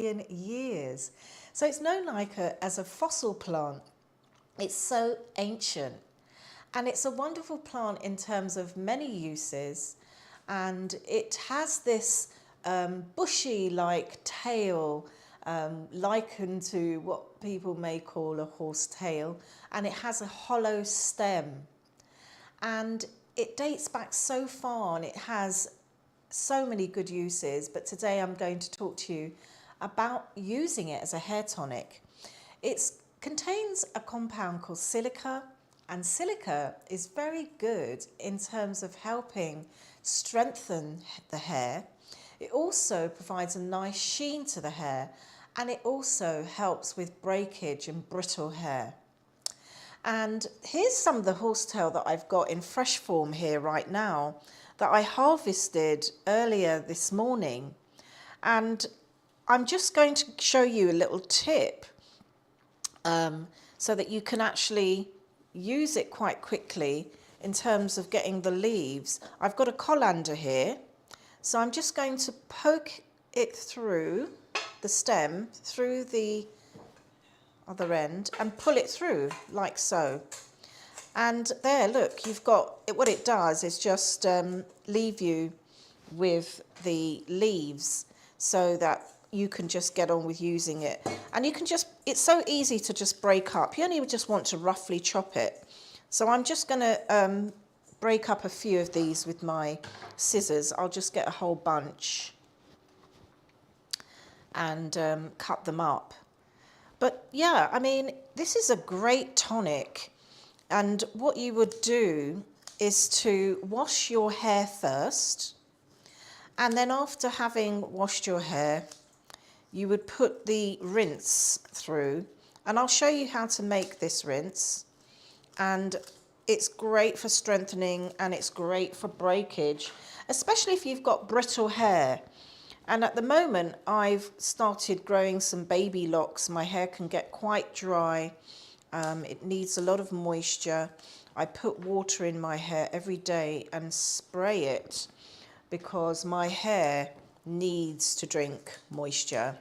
million years. So it's known as a fossil plant. It's so ancient. And it's a wonderful plant in terms of many uses. And it has this bushy-like tail, likened to what people may call a horsetail. And it has a hollow stem. And it dates back so far, and it has so many good uses. But today I'm going to talk to you about using it as a hair tonic. It contains a compound called silica, and silica is very good in terms of helping strengthen the hair. It also provides a nice sheen to the hair, and it also helps with breakage and brittle hair. And here's some of the horsetail that I've got in fresh form here right now that I harvested earlier this morning. And I'm just going to show you a little tip so that you can actually use it quite quickly in terms of getting the leaves. I've got a colander here, so I'm just going to poke it through the stem, through the other end, and pull it through like so. And there, look, you've got it. What it does is just leave you with the leaves so that you can just get on with using it. And you can just, it's so easy to just break up. You only just want to roughly chop it. So I'm just going to break up a few of these with my scissors. I'll just get a whole bunch and cut them up. But yeah, I mean, this is a great tonic. And what you would do is to wash your hair first. And then after having washed your hair, you would put the rinse through. And I'll show you how to make this rinse. And it's great for strengthening, and it's great for breakage, especially if you've got brittle hair. And at the moment, I've started growing some baby locks. My hair can get quite dry. It needs a lot of moisture. I put water in my hair every day and spray it because my hair needs to drink moisture.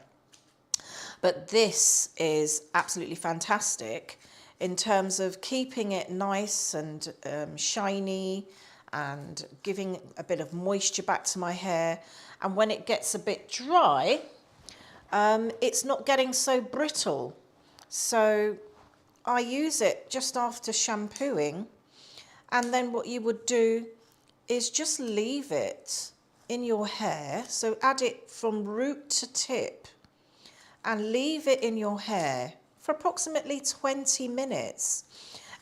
But this is absolutely fantastic in terms of keeping it nice and shiny and giving a bit of moisture back to my hair. And when it gets a bit dry, it's not getting so brittle. So I use it just after shampooing. And then what you would do is just leave it in your hair. So add it from root to tip and leave it in your hair for approximately 20 minutes.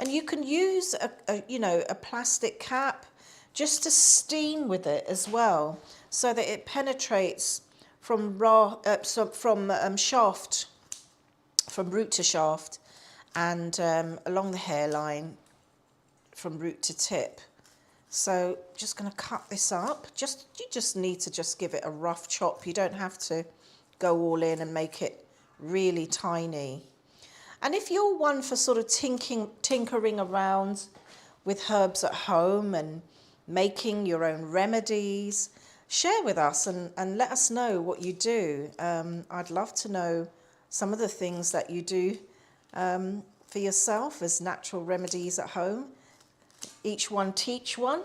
And you can use a plastic cap just to steam with it as well, so that it penetrates from shaft, from root to shaft, and along the hairline from root to tip. So just going to cut this up. You just need to just give it a rough chop. You don't have to go all in and make it really tiny. And if you're one for sort of tinkering around with herbs at home and making your own remedies, share with us and let us know what you do. I'd love to know some of the things that you do for yourself as natural remedies at home. Each one teach one.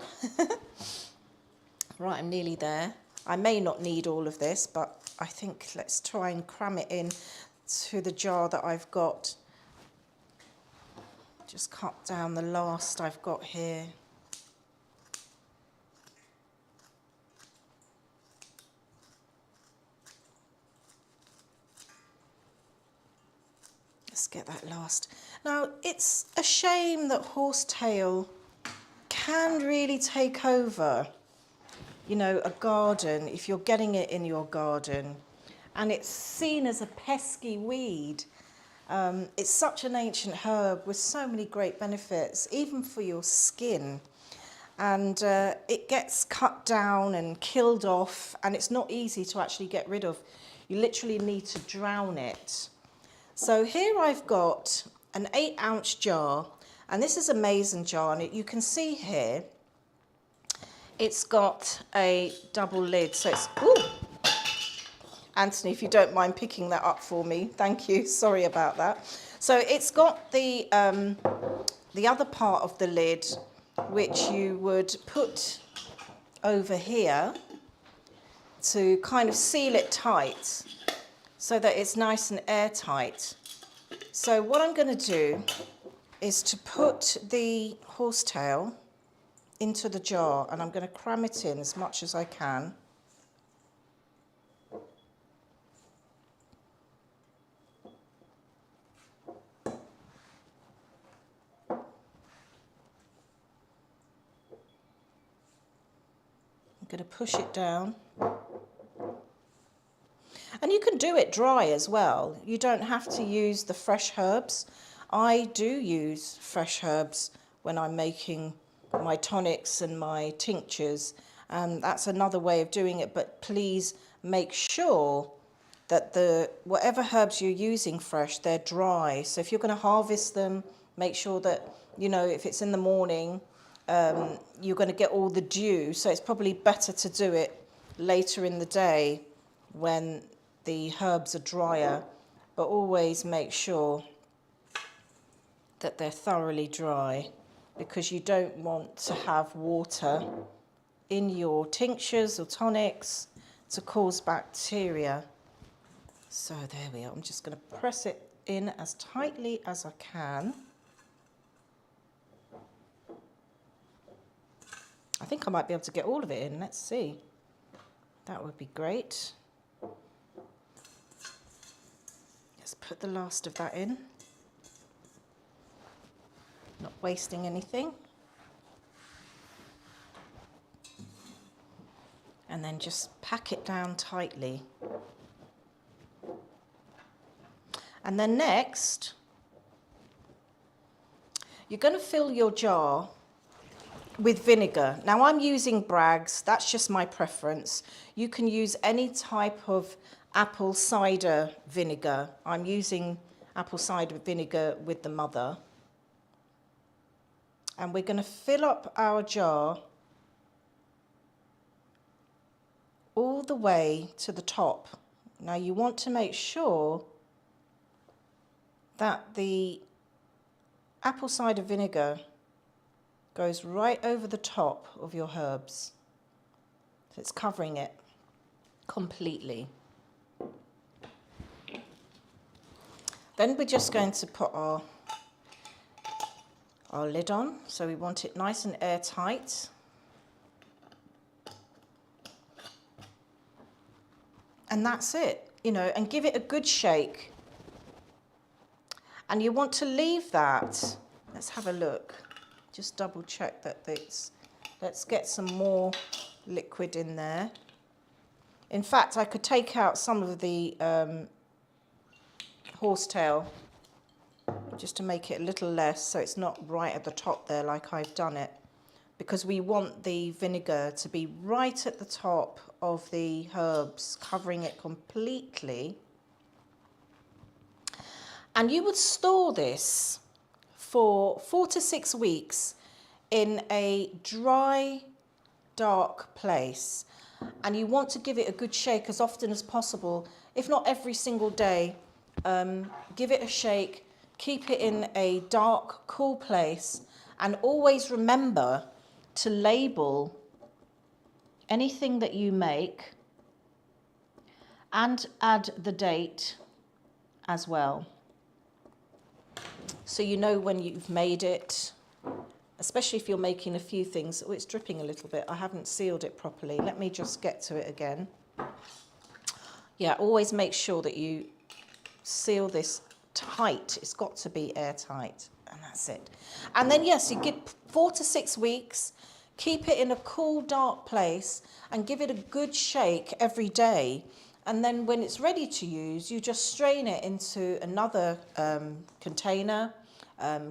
Right, I'm nearly there. I may not need all of this, but I think let's try and cram it in to the jar that I've got. Just cut down the last I've got here. Let's get that last. Now, it's a shame that horsetail can really take over, a garden, if you're getting it in your garden. And it's seen as a pesky weed. It's such an ancient herb with so many great benefits, even for your skin. And it gets cut down and killed off, and it's not easy to actually get rid of. You literally need to drown it. So here I've got an 8-ounce jar, and this is a mason jar, and you can see here it's got a double lid, so it's Anthony, if you don't mind picking that up for me. Thank you. Sorry about that. So it's got the other part of the lid, which you would put over here to kind of seal it tight so that it's nice and airtight. So what I'm going to do is to put the horsetail into the jar, and I'm going to cram it in as much as I can. I'm going to push it down. And you can do it dry as well. You don't have to use the fresh herbs. I do use fresh herbs when I'm making my tonics and my tinctures. That's another way of doing it, but please make sure that whatever herbs you're using fresh, they're dry. So if you're going to harvest them, make sure that, you know, if it's in the morning, you're going to get all the dew. So it's probably better to do it later in the day when the herbs are drier, but always make sure that they're thoroughly dry, because you don't want to have water in your tinctures or tonics to cause bacteria. So there we are. I'm just going to press it in as tightly as I can. I think I might be able to get all of it in. Let's see. That would be great. Let's put the last of that in. Not wasting anything. And then just pack it down tightly. And then next, you're going to fill your jar with vinegar. Now I'm using Bragg's, that's just my preference. You can use any type of apple cider vinegar. I'm using apple cider vinegar with the mother. And we're going to fill up our jar all the way to the top. Now you want to make sure that the apple cider vinegar goes right over the top of your herbs. So it's covering it completely. Then we're just going to put our lid on. So we want it nice and airtight. And that's it, you know, and give it a good shake. And you want to leave that. Let's have a look. Just double check that let's get some more liquid in there. In fact, I could take out some of the horsetail just to make it a little less, so it's not right at the top there like I've done it, because we want the vinegar to be right at the top of the herbs, covering it completely. And you would store this for 4 to 6 weeks in a dry, dark place. And you want to give it a good shake as often as possible, if not every single day. Give it a shake, keep it in a dark, cool place, and always remember to label anything that you make and add the date as well. So you know when you've made it, especially if you're making a few things. Oh, it's dripping a little bit. I haven't sealed it properly. Let me just get to it again. Yeah, always make sure that you seal this tight. It's got to be airtight, and that's it. And then, yes, you get 4 to 6 weeks. Keep it in a cool, dark place and give it a good shake every day. And then when it's ready to use, you just strain it into another container,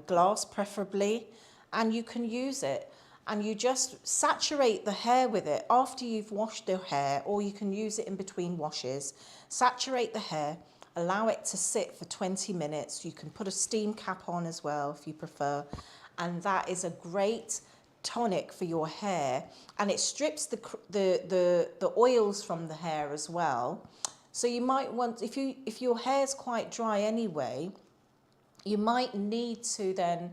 glass preferably, and you can use it. And you just saturate the hair with it after you've washed the hair, or you can use it in between washes. Saturate the hair, allow it to sit for 20 minutes. You can put a steam cap on as well if you prefer. And that is a great tonic for your hair, and it strips the oils from the hair as well. So you might want, if your hair's quite dry anyway, you might need to then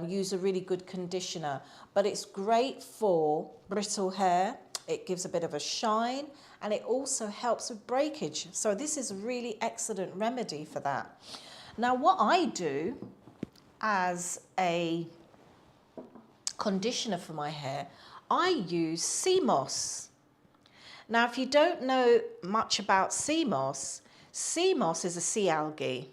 use a really good conditioner. But it's great for brittle hair. It gives a bit of a shine, and it also helps with breakage. So this is a really excellent remedy for that. Now what I do as a conditioner for my hair, I use sea moss. Now, if you don't know much about sea moss is a sea algae,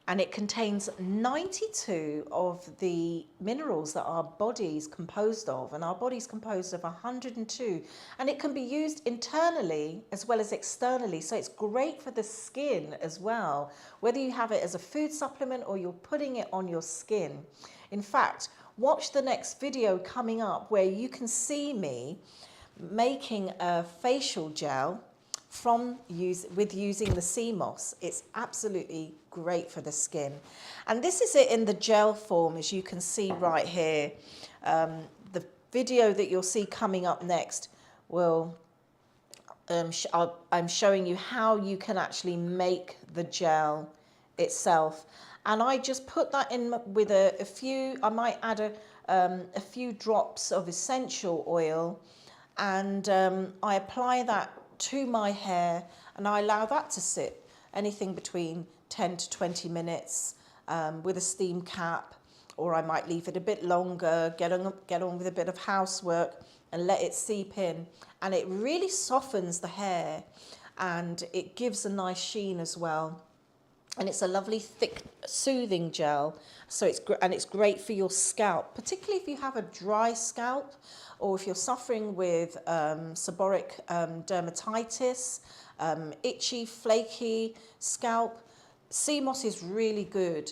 and it contains 92 of the minerals that our body's composed of, and our body's composed of 102, and it can be used internally as well as externally. So it's great for the skin as well, whether you have it as a food supplement or you're putting it on your skin. In fact, watch the next video coming up where you can see me making a facial gel with using the sea moss. It's absolutely great for the skin. And this is it in the gel form, as you can see right here. The video that you'll see coming up next will I'm showing you how you can actually make the gel itself. And I just put that in with a few, I might add a few drops of essential oil, and I apply that to my hair, and I allow that to sit anything between 10 to 20 minutes with a steam cap, or I might leave it a bit longer, get on with a bit of housework and let it seep in. And it really softens the hair, and it gives a nice sheen as well. And it's a lovely thick soothing gel, so it's great for your scalp, particularly if you have a dry scalp, or if you're suffering with seborrheic dermatitis, itchy, flaky scalp. Sea moss is really good.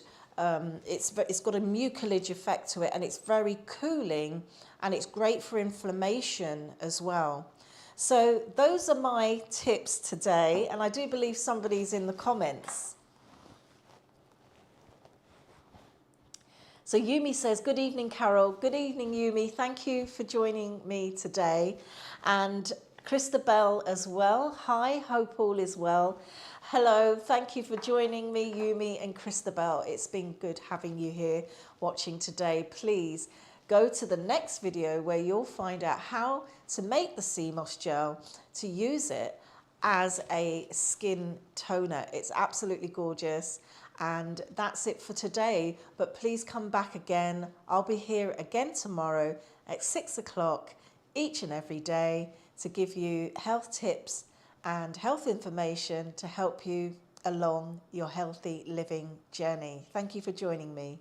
It's got a mucilage effect to it, and it's very cooling, and it's great for inflammation as well. So those are my tips today, and I do believe somebody's in the comments. So Yumi says, good evening, Carol. Good evening, Yumi. Thank you for joining me today. And Christabel as well. Hi, hope all is well. Hello, thank you for joining me, Yumi and Christabel. It's been good having you here watching today. Please go to the next video where you'll find out how to make the sea moss gel to use it as a skin toner. It's absolutely gorgeous. And that's it for today, but please come back again. I'll be here again tomorrow at 6 o'clock each and every day to give you health tips and health information to help you along your healthy living journey. Thank you for joining me.